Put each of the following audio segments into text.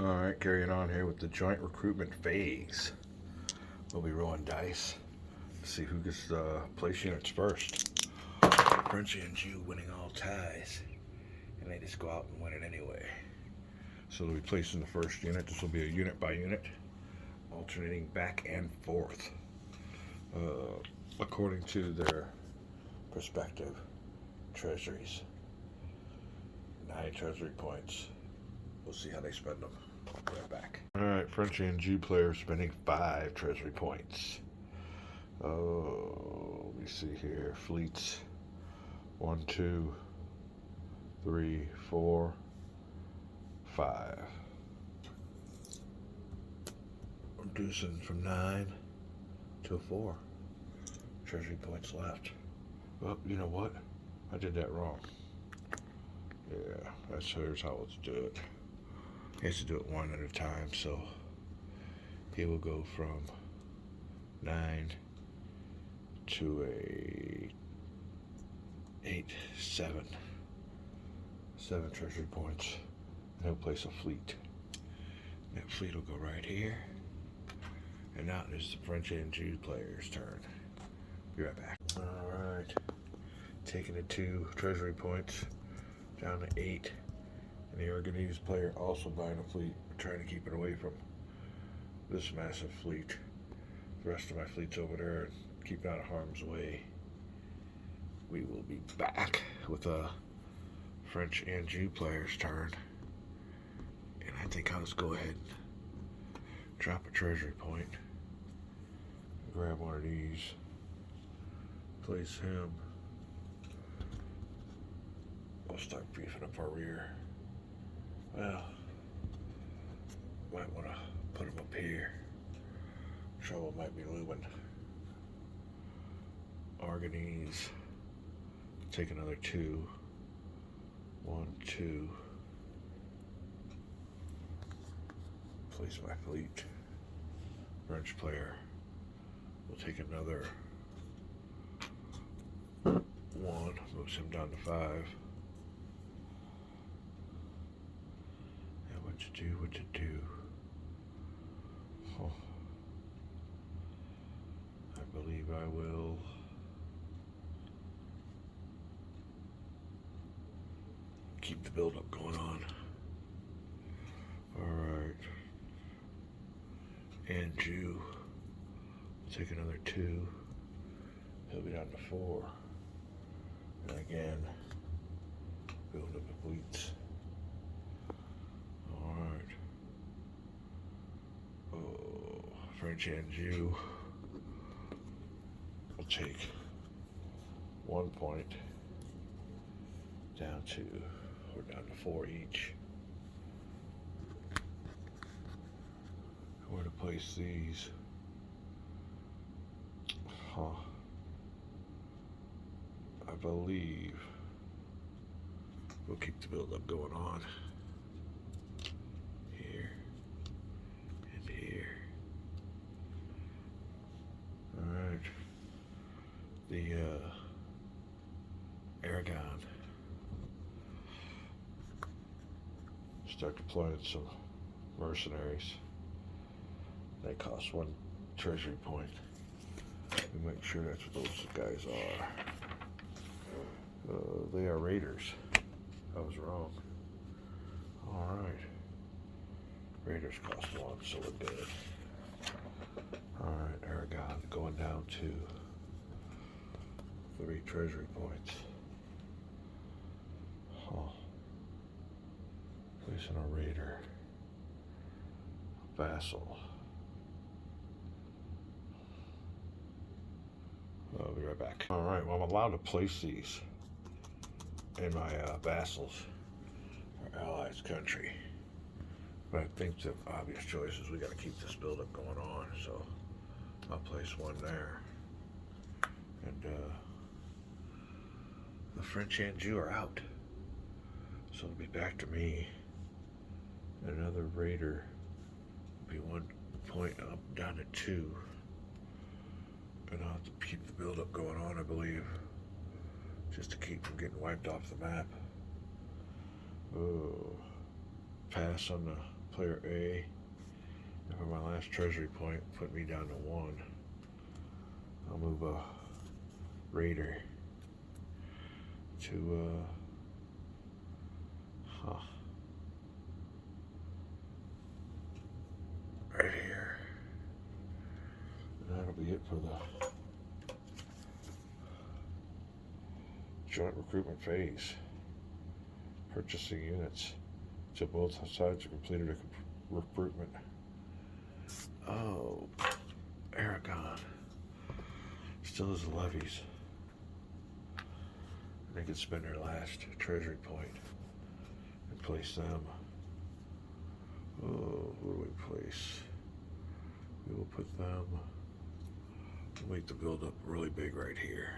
Alright, carrying on here with the joint recruitment phase. We'll be rolling dice to see who gets the place units first. Frenchie and Jew winning all ties, and they just go out and win it anyway. So they'll be placing the first unit. This will be a unit by unit, alternating back and forth according to their respective treasuries. 9 treasury points. We'll see how they spend them. Right back. Alright, Frenchie and Jew players spending 5 treasury points. Oh, let me see here. Fleets. 1, 2, 3, 4, 5. Reducing from 9 to 4. Treasury points left. Well, you know what? I did that wrong. Yeah, here's how let's do it. He has to do it one at a time, so he will go from 9 to a 8, 7 treasury points, and he'll place a fleet. That fleet will go right here, and now it is the French and Jew player's turn. Be right back. All right, taking the 2 treasury points down to 8. And the Aragon player also buying a fleet, trying to keep it away from this massive fleet. The rest of my fleet's over there and keep it out of harm's way. We will be back with a French and Jew player's turn. And I think I'll just go ahead and drop a treasury point. Grab one of these. Place him. I'll start beefing up our rear. Well, might want to put them up here. Trouble might be looming. Aragonese. Take another 2. 1, 2. Place my fleet. French player will take another 1. Moves him down to 5. What to do. Oh. I believe I will keep the build-up going on. Alright. And Jew will take another 2. He'll be down to 4. And again, build up the fleets. French and Jew will take 1 point down to, or down to 4 each. Where to place these? I believe we'll keep the build-up going on. The Aragon start deploying some mercenaries. They cost 1 treasury point. We make sure that's what those guys are. They are raiders. I was wrong. Alright. Raiders cost 1, so we're good. Alright, Aragon going down to 3 treasury points. Placing a raider. Vassal. I'll be right back. Alright, well, I'm allowed to place these in my vassals, our allies' country. But I think the obvious choice is we got to keep this build-up going on, so I'll place 1 there. And the French and Jew are out, so it'll be back to me. Another raider will be 1 point up, down to 2, and I'll have to keep the build-up going on, I believe, just to keep from getting wiped off the map. Oh, pass on the player A. And for my last treasury point, put me down to 1. I'll move a raider to right here. And that'll be it for the joint recruitment phase. Purchasing units till both sides have completed a recruitment. Oh, Aragon still has the levies. They could spend their last treasury point and place them. Oh, who do we place? We will put them. We'll make the build up really big right here.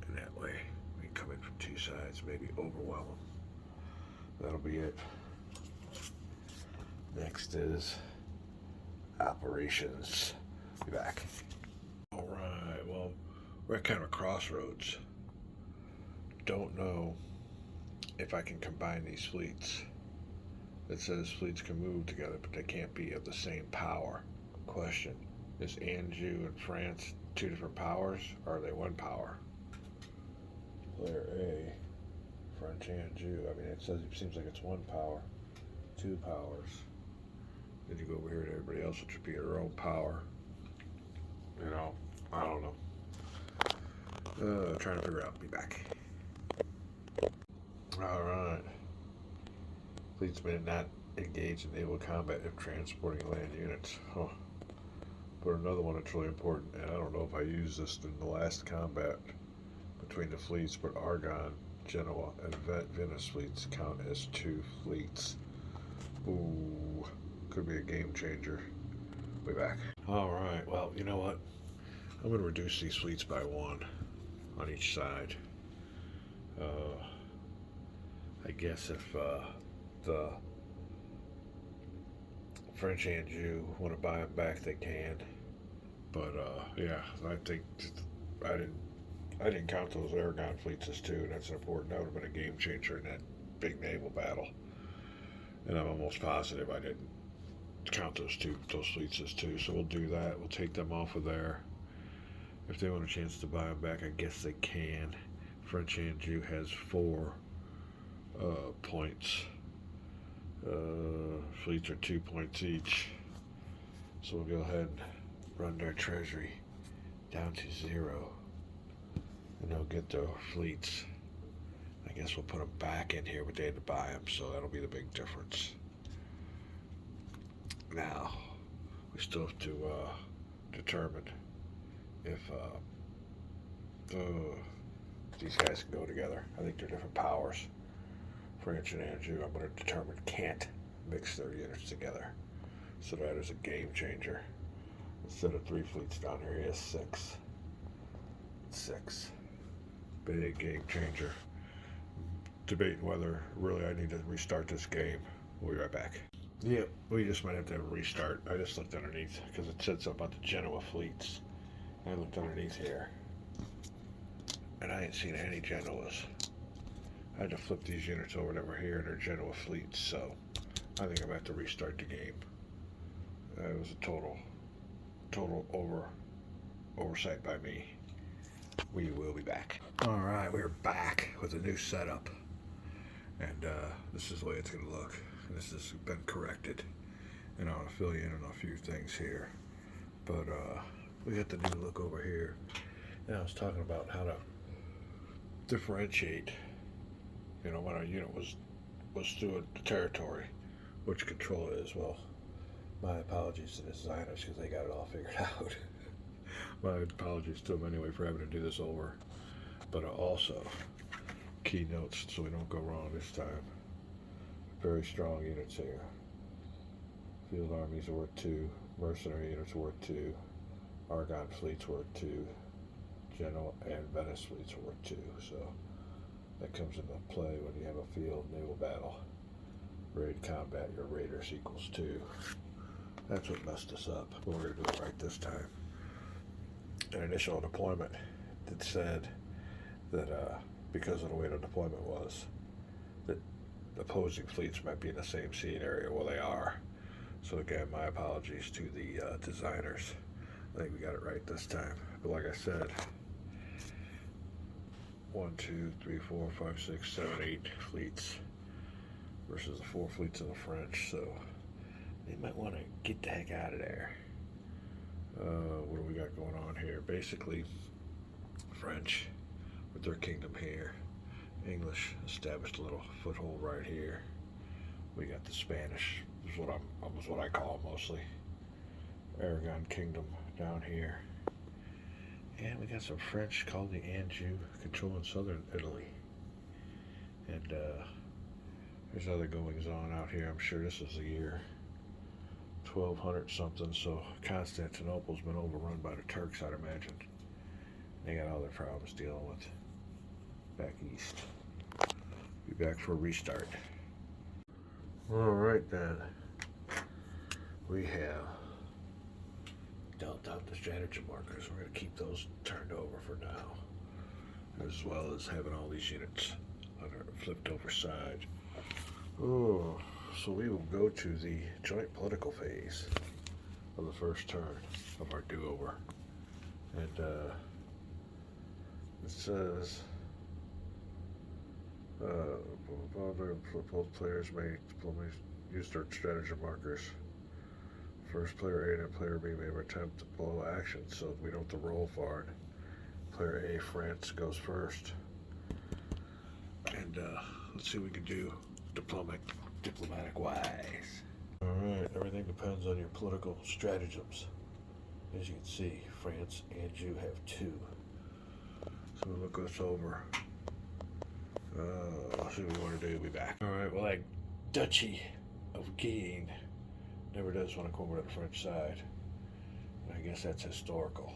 And that way we can come in from 2 sides, maybe overwhelm them. That'll be it. Next is operations. Be back. Alright, well, we're at kind of a crossroads. Don't know if I can combine these fleets. It says fleets can move together, but they can't be of the same power. Question, is Anjou and France 2 different powers, or are they 1 power? Player A, French Anjou. I mean, it seems like it's 1 power, 2 powers. Then you go over here to everybody else, which would be their own power. You know, I don't know. Trying to figure out. Be back. Alright. Fleets may not engage in naval combat if transporting land units. Huh. But another one that's really important, and I don't know if I used this in the last combat between the fleets, but Aragon, Genoa, and Venice fleets count as 2 fleets. Ooh, could be a game changer. Way back. Alright, well, you know what? I'm going to reduce these fleets by 1 on each side. I guess if the French Anjou want to buy them back, they can. But yeah, I think I didn't count those Aragon fleets as 2, and that's important. That would have been a game changer in that big naval battle. And I'm almost positive I didn't count those fleets as 2. So we'll do that. We'll take them off of there. If they want a chance to buy them back, I guess they can. French Anjou has 4 points. Fleets are 2 points each. So we'll go ahead and run their treasury down to 0. And they'll get their fleets. I guess we'll put them back in here, but they had to buy them, so that'll be the big difference. Now, we still have to determine if these guys can go together. I think they're different powers. French and Anjou, I'm going to determine can't mix their units together. So that is a game changer. Instead of 3 fleets down here, he has 6. 6. Big game changer. Debating whether really I need to restart this game. We'll be right back. Yep, we just might have to have a restart. I just looked underneath because it said something about the Genoa fleets. I looked underneath here, and I ain't seen any Genoas. I had to flip these units over that were here, and they're Genoa fleets, so I think I'm going to have to restart the game. It was a total oversight by me. We will be back. Alright, we're back with a new setup. And this is the way it's going to look. This has been corrected. And I'll fill you in on a few things here. But we got the new look over here. And I was talking about how to differentiate, you know, when our unit was through the territory, which control it is. Well, my apologies to the designers because they got it all figured out. My apologies to them anyway for having to do this over. But also, key notes so we don't go wrong this time. Very strong units here. Field armies are worth 2. Mercenary units are worth 2. Aragon fleets worth 2. Genoa and Venice fleets are worth 2. So that comes into play when you have a field naval battle. Raid combat, your raiders equals 2. That's what messed us up. But we're going to do it right this time. An initial deployment that said that because of the way the deployment was, that opposing fleets might be in the same scene area where they are. So again, my apologies to the designers. I think we got it right this time. But like I said, 1, 2, 3, 4, 5, 6, 7, 8 fleets versus the 4 fleets of the French. So they might want to get the heck out of there. What do we got going on here? Basically, French with their kingdom here. English established a little foothold right here. We got the Spanish, is what I call them mostly. Aragon Kingdom down here. And we got some French called the Anjou controlling southern Italy. And there's other goings on out here. I'm sure this is the year 1200 something, so Constantinople's been overrun by the Turks, I'd imagine. They got all their problems dealing with back east. Be back for a restart. Alright then. We have dealt out the strategy markers. We're going to keep those turned over for now, as well as having all these units on our flipped over side. Oh, so we will go to the joint political phase of the first turn of our do-over. And it says both players may use their strategy markers. First player A and player B may attempt to blow action, so we don't have to roll for it. Player A, France, goes first. And let's see what we can do diplomatic wise. Alright, everything depends on your political stratagems. As you can see, France and Jew have 2. So we'll look this over. Let's see what we want to do. Be back. Alright, well, that Duchy of Guienne never does want to come over to the French side. I guess that's historical.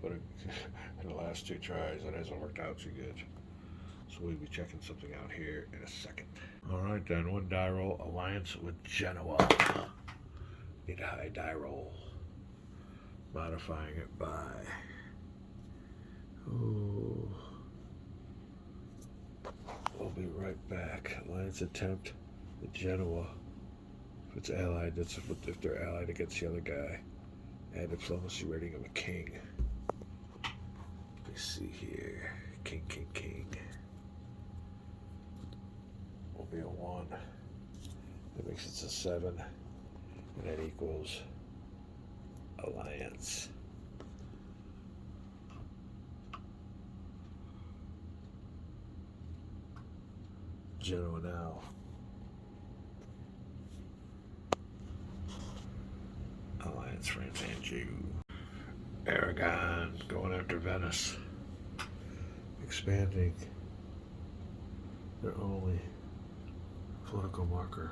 But in the last 2 tries, it hasn't worked out too good. So we'll be checking something out here in a second. Alright then, 1 die roll, alliance with Genoa. Need a high die roll. Modifying it by... Ooh. We'll be right back. Alliance attempt with Genoa. If it's allied, that's if they're allied against the other guy. Add diplomacy rating of a king. Let me see here. King. Will be a 1. That makes it a 7. And that equals alliance. Genoa now. Alliance, France, and Jew. Aragon going after Venice. Expanding their only political marker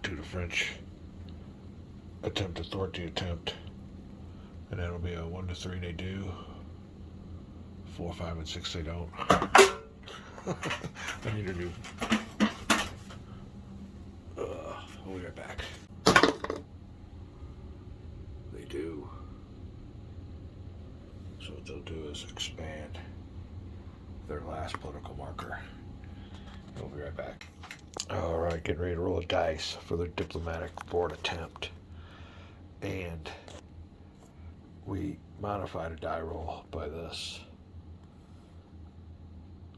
to the French authority attempt. And that'll be a 1 to 3 they do. 4, 5, and 6 they don't. I need a new... we'll be right back. They do. So what they'll do is expand their last political marker. We'll be right back. Alright, getting ready to roll a dice for their diplomatic board attempt. And we modified a die roll by this.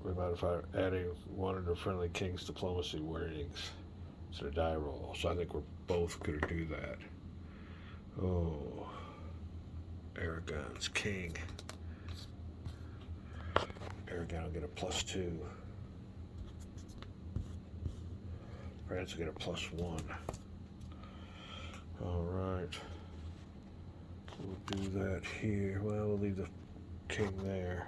We modified adding 1 of the friendly king's diplomacy ratings to the die roll. So I think we're both going to do that. Oh, Aragon's king. Aragon will get a +2. France will get a +1. Alright. We'll do that here. Well, we'll leave the king there.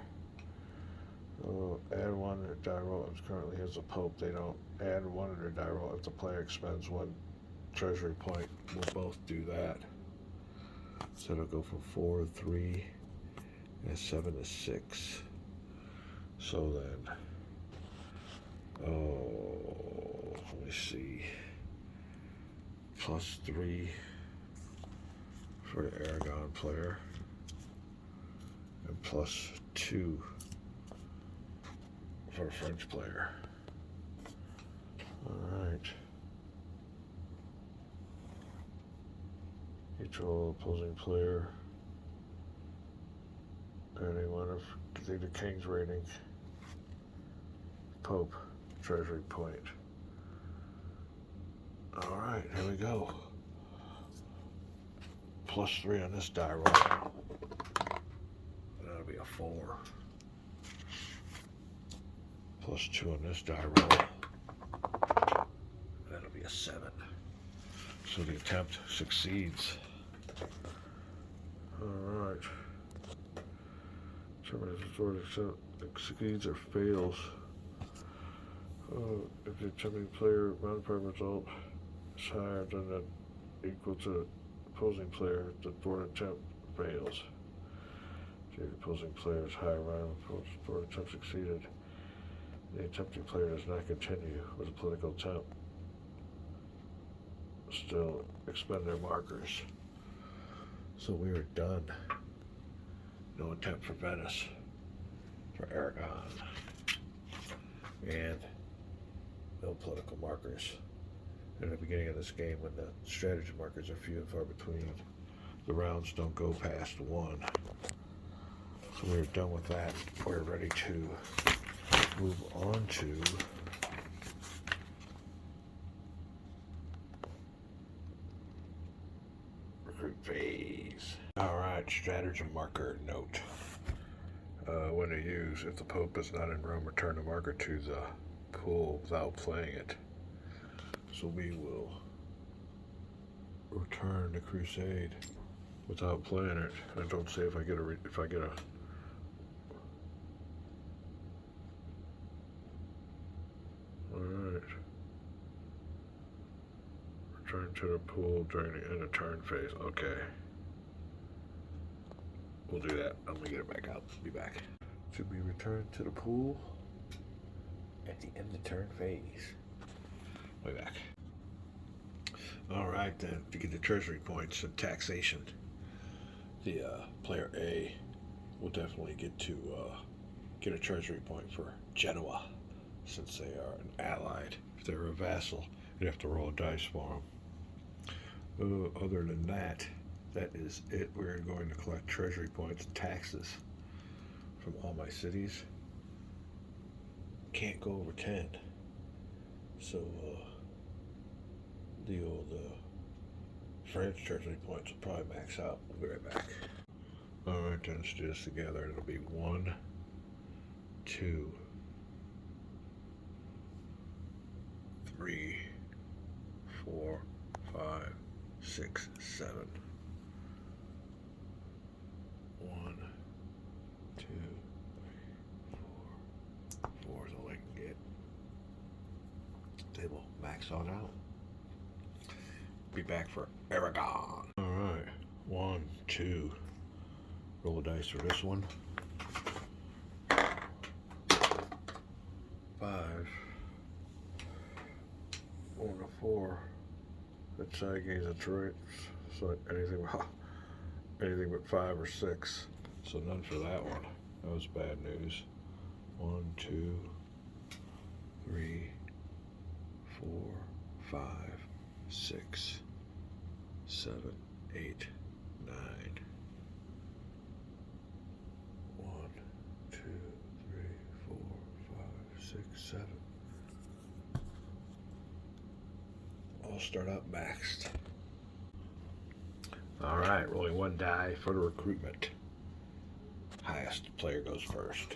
Oh, add 1 to their die roll. It currently has a pope. They don't add 1 to their die roll if the player expends 1 treasury point. We'll both do that. So it'll go from 4 to 3 and 7 to 6. So then, let me see. +3 for the Aragon player, and +2 for a French player. Alright. Each roll opposing player. Anyone of the King's rating. Pope, treasury point. Alright, here we go. +3 on this die roll. That'll be a 4. +2 on this die roll. That'll be a 7. So the attempt succeeds. Alright. Succeeds or fails. If the attempting player modifier result is higher than that equal to opposing player, the board attempt fails. If the opposing player is higher round, the board attempt succeeded. The attempting player does not continue with a political attempt. Still expend their markers. So we are done. No attempt for Venice, for Aragon, and no political markers. At the beginning of this game, when the strategy markers are few and far between, the rounds don't go past 1. So we're done with that. We're ready to move on to recruit phase. Alright, stratagem marker note. When to use, if the Pope is not in Rome, return the marker to the pool without playing it. So we will return the crusade without playing it. I don't say if I get a Alright. Return to the pool during the end of turn phase. Okay. We'll do that. I'm gonna get it back out. Be back. To be returned to the pool at the end of turn phase. Way back. Alright then, to get the treasury points and taxation, the player A will definitely get to get a treasury point for Genoa, since they are an allied. If they're a vassal, you'd have to roll a dice for them. Other than that, that is it. We're going to collect treasury points and taxes from all my cities. Can't go over 10. So the old French treasury points will probably max out. We'll be right back. Alright, then let's do this together. It'll be 1, 2, 3, 4, 5, 6, 7. 1, 2, 3, 4. 4 is all I can get. They will max on out. Be back for Aragon. Alright. 1, 2. Roll a dice for this one. 5. 1 to 4. That side gains a trait. So anything but 5 or 6. So none for that one. That was bad news. 1, 2, 3, 4, 5, 6, 7, 8, 9. 1, 2, 3, 4, 5, 6, 7. I'll start out maxed. Alright, rolling 1 die for the recruitment. Highest player goes first.